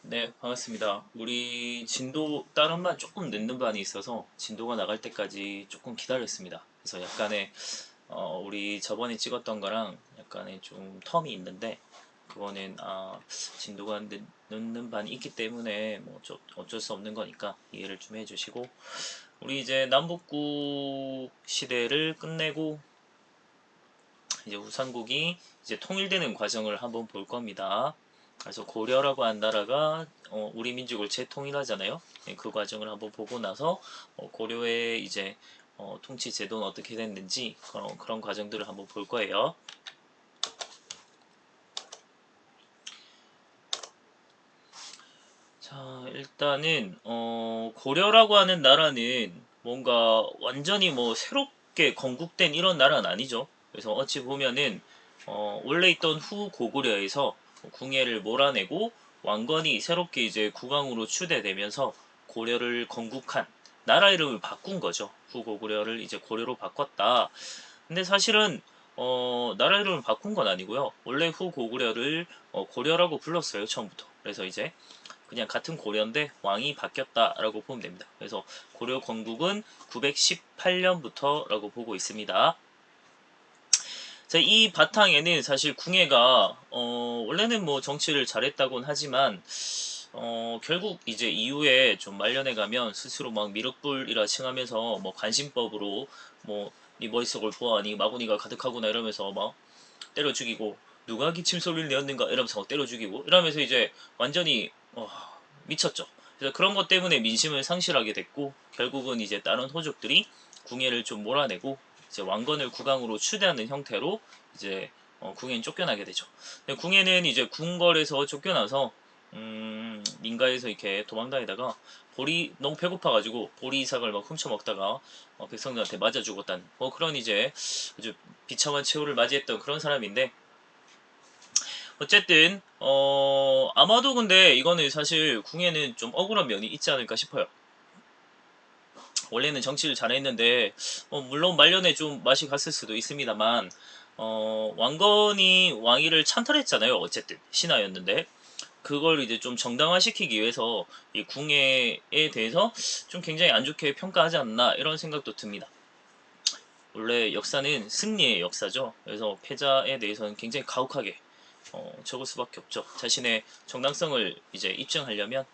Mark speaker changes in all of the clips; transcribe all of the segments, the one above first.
Speaker 1: 네, 반갑습니다. 우리 진도 다른반 조금 늦는 반이 있어서 진도가 나갈 때까지 조금 기다렸습니다. 그래서 약간의 우리 저번에 찍었던 거랑 약간의 좀 텀이 있는데 그거는 진도가 늦는 반이 있기 때문에 뭐 어쩔 수 없는 거니까 이해를 좀 해주시고 우리 이제 남북국 시대를 끝내고 이제 우상국이 이제 통일되는 과정을 한번 볼 겁니다. 그래서 고려라고 한 나라가 우리 민족을 재통일하잖아요. 네, 그 과정을 한번 보고 나서 고려의 이제 통치 제도는 어떻게 됐는지 그런 과정들을 한번 볼 거예요. 자, 일단은 고려라고 하는 나라는 뭔가 완전히 뭐 새롭게 건국된 이런 나라는 아니죠. 그래서 어찌 보면은 원래 있던 후 고구려에서 궁예를 몰아내고 왕건이 새롭게 이제 국왕으로 추대되면서 고려를 건국한 나라 이름을 바꾼 거죠. 후 고구려를 이제 고려로 바꿨다. 근데 사실은 나라 이름을 바꾼 건 아니고요. 원래 후 고구려를 고려라고 불렀어요, 처음부터. 그래서 이제 그냥 같은 고려인데 왕이 바뀌었다라고 보면 됩니다. 그래서 고려 건국은 918년부터라고 보고 있습니다. 자, 이 바탕에는 사실 궁예가 원래는 뭐 정치를 잘했다곤 하지만 결국 이제 이후에 좀 말년에 가면 스스로 막 미륵불이라 칭하면서 뭐 관심법으로 뭐네 머릿속을 보아하니 마구니가 가득하구나 이러면서 막 때려 죽이고 누가 기침 소리를 내었는가 이러면서 막 때려 죽이고 이러면서 이제 완전히 미쳤죠. 그래서 그런 것 때문에 민심을 상실하게 됐고 결국은 이제 다른 호족들이 궁예를 좀 몰아내고 이제 왕건을 국왕으로 추대하는 형태로 이제 궁예는 쫓겨나게 되죠. 궁예는 이제 궁궐에서 쫓겨나서 민가에서 이렇게 도망다니다가 보리 너무 배고파가지고 보리삭을 막 훔쳐 먹다가 백성들한테 맞아 죽었다는 뭐 그런 이제 아주 비참한 최후를 맞이했던 그런 사람인데 어쨌든 아마도 근데 이거는 사실 궁예는 좀 억울한 면이 있지 않을까 싶어요. 원래는 정치를 잘했는데 물론 말년에 좀 맛이 갔을 수도 있습니다만 왕건이 왕위를 찬탈했잖아요. 어쨌든 신하였는데 그걸 이제 좀 정당화시키기 위해서 이 궁예에 대해서 좀 굉장히 안 좋게 평가하지 않나 이런 생각도 듭니다. 원래 역사는 승리의 역사죠. 그래서 패자에 대해서는 굉장히 가혹하게 적을 수밖에 없죠. 자신의 정당성을 이제 입증하려면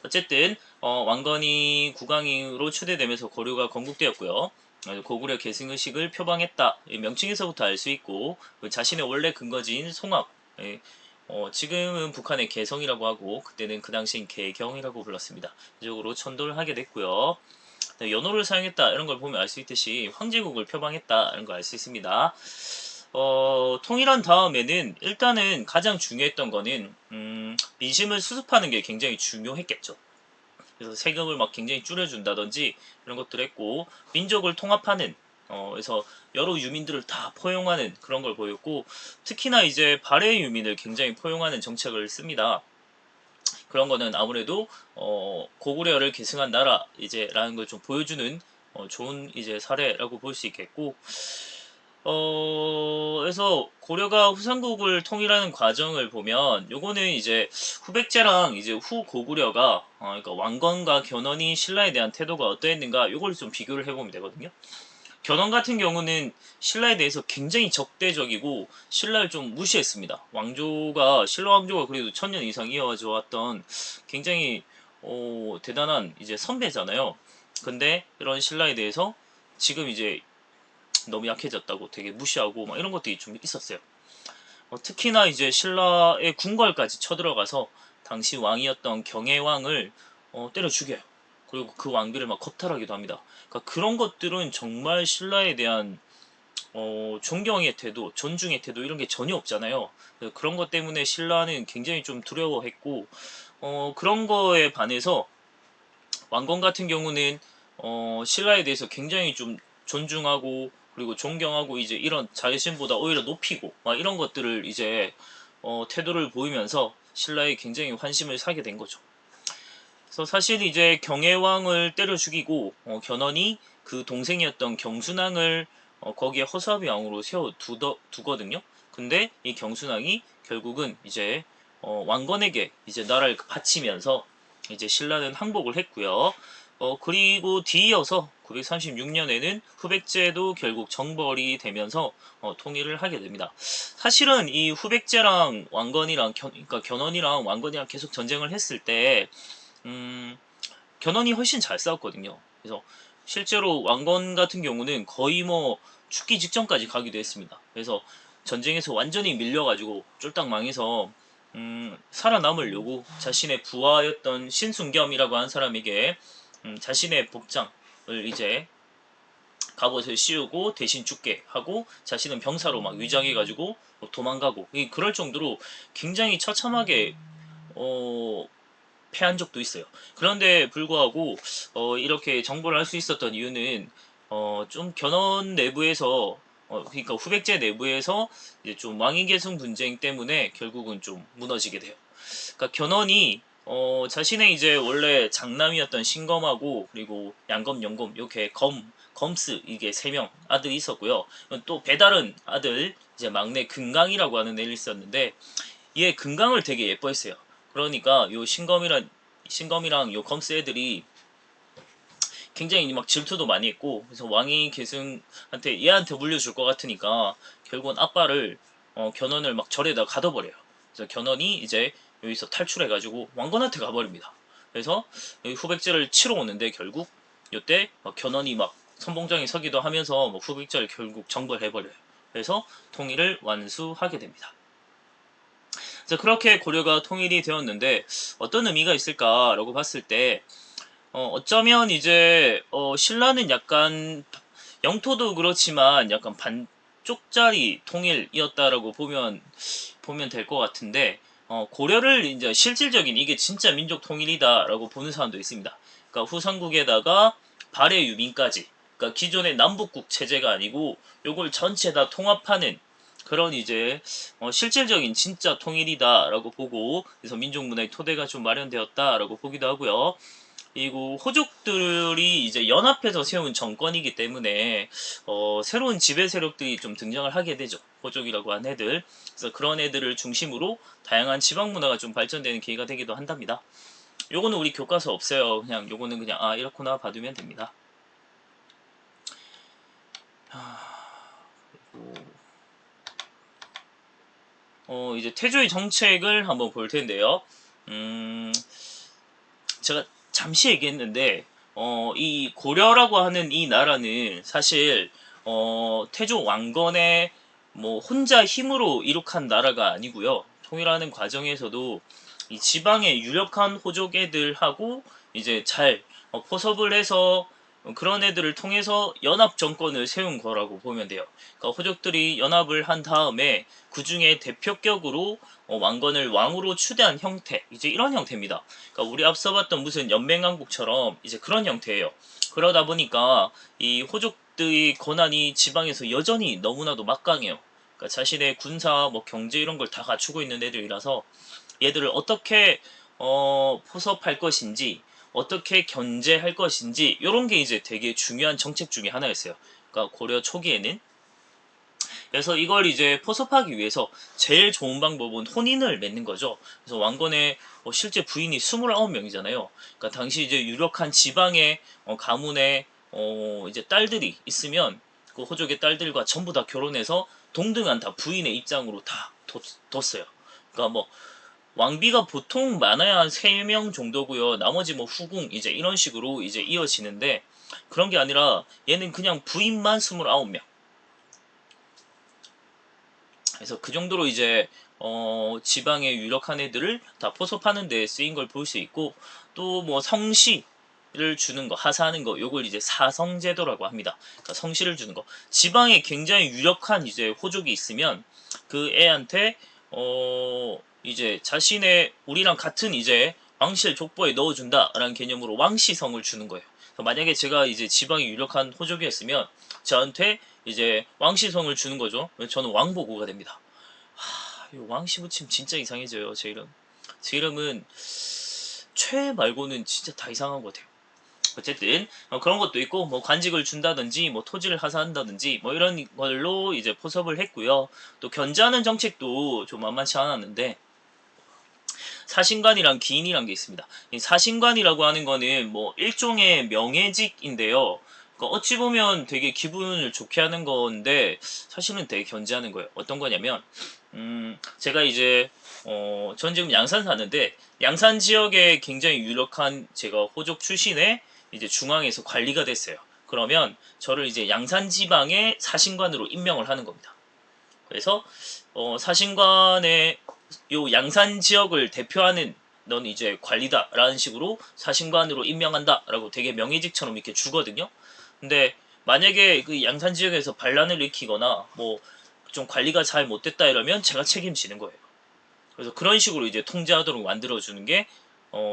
Speaker 1: 어쨌든 왕건이 국왕으로 추대되면서 고려가 건국되었고요. 고구려 계승의식을 표방했다. 명칭에서부터 알 수 있고 자신의 원래 근거지인 송악 지금은 북한의 개성이라고 하고 그때는 그 당시엔 개경이라고 불렀습니다. 이쪽으로 천도를 하게 됐고요. 연호를 사용했다 이런 걸 보면 알 수 있듯이 황제국을 표방했다 이런 걸 알 수 있습니다. 통일한 다음에는 일단은 가장 중요했던 거는 민심을 수습하는 게 굉장히 중요했겠죠. 그래서 세금을 막 굉장히 줄여준다든지 이런 것들 했고 민족을 통합하는 그래서 여러 유민들을 다 포용하는 그런 걸 보였고 특히나 이제 발해 유민을 굉장히 포용하는 정책을 씁니다. 그런 거는 아무래도 고구려를 계승한 나라 이제라는 걸 좀 보여주는 좋은 이제 사례라고 볼 수 있겠고 그래서 고려가 후삼국을 통일하는 과정을 보면 요거는 이제 후백제랑 이제 후 고구려가 그러니까 왕건과 견훤이 신라에 대한 태도가 어떠했는가 요걸 좀 비교를 해보면 되거든요. 견훤 같은 경우는 신라에 대해서 굉장히 적대적이고 신라를 좀 무시했습니다. 신라 왕조가 그래도 1000년 이상 이어져 왔던 굉장히 대단한 이제 선배잖아요. 근데 이런 신라에 대해서 지금 이제 너무 약해졌다고 되게 무시하고 막 이런 것들이 좀 있었어요. 특히나 이제 신라의 궁궐까지 쳐들어가서 당시 왕이었던 경혜왕을 때려 죽여요. 그리고 그 왕비를 막 겁탈하기도 합니다. 그러니까 그런 것들은 정말 신라에 대한 존경의 태도, 존중의 태도 이런 게 전혀 없잖아요. 그런 것 때문에 신라는 굉장히 좀 두려워했고 그런 거에 반해서 왕건 같은 경우는 신라에 대해서 굉장히 좀 존중하고 그리고 존경하고 이제 이런 자신보다 오히려 높이고 막 이런 것들을 이제 태도를 보이면서 신라에 굉장히 환심을 사게 된 거죠. 그래서 사실 이제 경혜왕을 때려 죽이고 견훤이 그 동생이었던 경순왕을 거기에 허수아비 왕으로 세워 두거든요. 근데 이 경순왕이 결국은 이제 왕건에게 이제 나라를 바치면서 이제 신라는 항복을 했고요. 그리고 뒤이어서 936년에는 후백제도 결국 정벌이 되면서 통일을 하게 됩니다. 사실은 이 후백제랑 왕건이랑 그러니까 견훤이랑 왕건이랑 계속 전쟁을 했을 때 견훤이 훨씬 잘 싸웠거든요. 그래서 실제로 왕건 같은 경우는 거의 뭐 죽기 직전까지 가기도 했습니다. 그래서 전쟁에서 완전히 밀려가지고 쫄딱 망해서 살아남으려고 자신의 부하였던 신순겸이라고 한 사람에게 자신의 복장을 이제 갑옷을 씌우고 대신 죽게 하고 자신은 병사로 막 위장해가지고 도망가고 그럴 정도로 굉장히 처참하게 패한 적도 있어요. 그런데 불구하고 이렇게 정벌을 할 수 있었던 이유는 좀 견훤 내부에서 그러니까 후백제 내부에서 이제 좀 왕위계승 분쟁 때문에 결국은 좀 무너지게 돼요. 그러니까 견훤이 자신의 이제 원래 장남이었던 신검하고 그리고 양검, 영검 이렇게 검스 이게 세 명 아들이 있었고요. 또 배다른 아들 이제 막내 금강이라고 하는 애를 있었는데 얘 금강을 되게 예뻐했어요. 그러니까 요 신검이랑 요 검스 애들이 굉장히 막 질투도 많이 했고 그래서 왕이 계승한테 얘한테 물려줄 것 같으니까 결국은 아빠를 견훤을 막 절에다 가둬버려요. 그래서 견훤이 이제 여기서 탈출해가지고 왕건한테 가버립니다. 그래서 여기 후백제를 치러 오는데 결국 이때 견훤이 막 선봉장에 서기도 하면서 뭐 후백제를 결국 정벌해버려요. 그래서 통일을 완수하게 됩니다. 그렇게 고려가 통일이 되었는데 어떤 의미가 있을까라고 봤을 때 어쩌면 이제 신라는 약간 영토도 그렇지만 약간 반쪽짜리 통일이었다라고 보면 될 것 같은데 고려를 이제 실질적인 이게 진짜 민족 통일이다라고 보는 사람도 있습니다. 그러니까 후삼국에다가 발해 유민까지 그러니까 기존의 남북국 체제가 아니고 요걸 전체 다 통합하는 그런 이제 실질적인 진짜 통일이다라고 보고 그래서 민족문화의 토대가 좀 마련되었다라고 보기도 하고요. 그리고 호족들이 이제 연합해서 세운 정권이기 때문에 새로운 지배 세력들이 좀 등장을 하게 되죠. 호족이라고 한 애들. 그래서 그런 애들을 중심으로 다양한 지방 문화가 좀 발전되는 계기가 되기도 한답니다. 요거는 우리 교과서 없어요. 그냥 요거는 그냥 이렇구나 봐두면 됩니다. 이제 태조의 정책을 한번 볼 텐데요. 제가 잠시 얘기했는데 이 고려라고 하는 이 나라는 사실 태조 왕건의 뭐 혼자 힘으로 이룩한 나라가 아니고요. 통일하는 과정에서도 이 지방의 유력한 호족 애들하고 이제 잘 포섭을 해서 그런 애들을 통해서 연합 정권을 세운 거라고 보면 돼요. 그러니까 호족들이 연합을 한 다음에 그 중에 대표격으로 왕건을 왕으로 추대한 형태, 이제 이런 형태입니다. 그러니까 우리 앞서 봤던 무슨 연맹왕국처럼 이제 그런 형태예요. 그러다 보니까 이 호족들의 권한이 지방에서 여전히 너무나도 막강해요. 그러니까 자신의 군사, 뭐 경제 이런 걸 다 갖추고 있는 애들이라서 얘들을 어떻게 포섭할 것인지, 어떻게 견제할 것인지 이런 게 이제 되게 중요한 정책 중에 하나였어요. 그러니까 고려 초기에는. 그래서 이걸 이제 포섭하기 위해서 제일 좋은 방법은 혼인을 맺는 거죠. 그래서 왕건의 실제 부인이 29명이잖아요. 그러니까 당시 이제 유력한 지방의 가문의 이제 딸들이 있으면 그 호족의 딸들과 전부 다 결혼해서 동등한 다 부인의 입장으로 다 뒀어요. 그러니까 뭐 왕비가 보통 많아야 한 3명 정도고요. 나머지 뭐 후궁 이제 이런 식으로 이제 이어지는데 그런 게 아니라 얘는 그냥 부인만 29명. 그래서 그 정도로 이제 지방의 유력한 애들을 다 포섭하는 데 쓰인 걸 볼 수 있고 또 뭐 성씨를 주는 거 하사하는 거 요걸 이제 사성제도라고 합니다. 그러니까 성씨를 주는 거 지방에 굉장히 유력한 이제 호족이 있으면 그 애한테 이제 자신의 우리랑 같은 이제 왕실 족보에 넣어준다라는 개념으로 왕씨성을 주는 거예요. 만약에 제가 이제 지방이 유력한 호족이었으면 저한테 이제 왕씨성을 주는 거죠. 저는 왕보고가 됩니다. 이 왕씨 붙이면 진짜 이상해져요. 제 이름. 제 이름은 최 말고는 진짜 다 이상한 것 같아요. 어쨌든 그런 것도 있고 뭐 관직을 준다든지 뭐 토지를 하사한다든지 뭐 이런 걸로 이제 포섭을 했고요. 또 견제하는 정책도 좀 만만치 않았는데 사신관이랑 기인이란 게 있습니다. 이 사신관이라고 하는 거는 뭐 일종의 명예직인데요. 그러니까 어찌 보면 되게 기분을 좋게 하는 건데 사실은 되게 견제하는 거예요. 어떤 거냐면 제가 이제 전 지금 양산 사는데 양산 지역에 굉장히 유력한 제가 호족 출신의 이제 중앙에서 관리가 됐어요. 그러면 저를 이제 양산 지방의 사신관으로 임명을 하는 겁니다. 그래서 사신관의 요 양산 지역을 대표하는 넌 이제 관리다라는 식으로 사신관으로 임명한다라고 되게 명예직처럼 이렇게 주거든요. 근데 만약에 그 양산 지역에서 반란을 일으키거나 뭐 좀 관리가 잘 못됐다 이러면 제가 책임지는 거예요. 그래서 그런 식으로 이제 통제하도록 만들어주는 게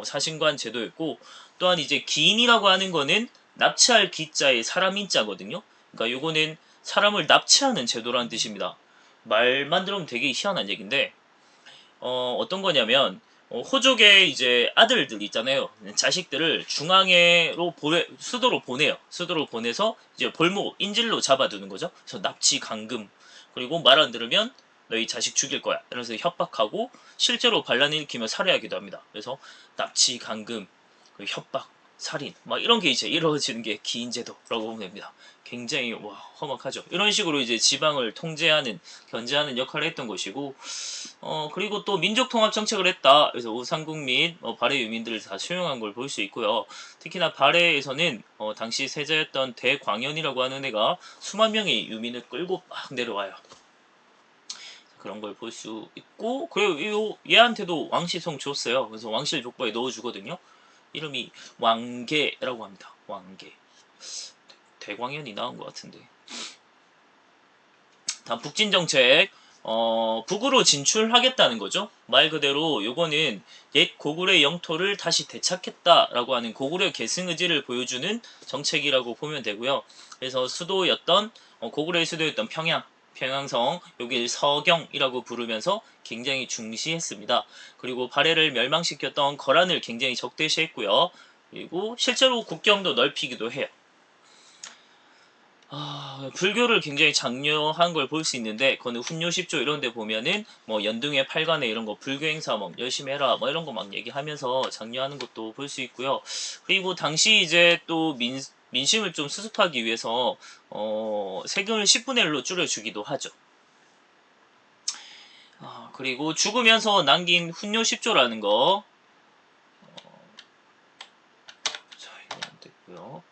Speaker 1: 사신관 제도였고, 또한 이제 기인이라고 하는 거는 납치할 기자의 사람 인자거든요. 그러니까 요거는 사람을 납치하는 제도라는 뜻입니다. 말만 들으면 되게 희한한 얘기인데 어떤 거냐면 호족의 이제 아들들 있잖아요. 자식들을 수도로 보내요. 수도로 보내서 이제 볼목 인질로 잡아두는 거죠. 그래서 납치 감금, 그리고 말 안 들으면 너희 자식 죽일 거야 이러면서 협박하고 실제로 반란을 일으키며 살해하기도 합니다. 그래서 납치 감금, 협박, 살인 막 이런 게 이제 이루어지는 게 기인제도라고 보면 됩니다. 굉장히 험악하죠. 이런 식으로 이제 지방을 통제하는, 견제하는 역할을 했던 것이고, 그리고 또 민족통합 정책을 했다. 그래서 우상국 및 발해 유민들을 다 수용한 걸 볼 수 있고요. 특히나 발해에서는 당시 세자였던 대광현이라고 하는 애가 수만 명의 유민을 끌고 막 내려와요. 그런 걸 볼 수 있고, 그리고 얘한테도 왕시성 줬어요. 그래서 왕실 족보에 넣어주거든요. 이름이 왕계라고 합니다. 왕계. 대광현이 나온 것 같은데. 다음 북진 정책. 북으로 진출하겠다는 거죠. 말 그대로 요거는 옛 고구려의 영토를 다시 되찾겠다라고 하는 고구려 계승 의지를 보여주는 정책이라고 보면 되고요. 그래서 수도였던 고구려의 수도였던 평양성 여길 서경이라고 부르면서 굉장히 중시했습니다. 그리고 발해를 멸망시켰던 거란을 굉장히 적대시했고요. 그리고 실제로 국경도 넓히기도 해요. 불교를 굉장히 장려한 걸 볼 수 있는데, 그거는 훈요 10조 이런 데 보면은 뭐 연등회 8관에 이런 거 불교 행사 뭐 열심히 해라 뭐 이런 거 막 얘기하면서 장려하는 것도 볼 수 있고요. 그리고 당시 이제 또 민심을 좀 수습하기 위해서 세금을 10분의 1로 줄여주기도 하죠. 그리고 죽으면서 남긴 훈요 10조라는 거. 자, 이거 안 됐고요.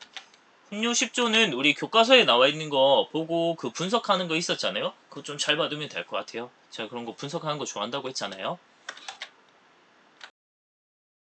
Speaker 1: 훈요 10조는 우리 교과서에 나와 있는 거 보고 그 분석하는 거 있었잖아요. 그거 좀 잘 받으면 될 것 같아요. 제가 그런 거 분석하는 거 좋아한다고 했잖아요.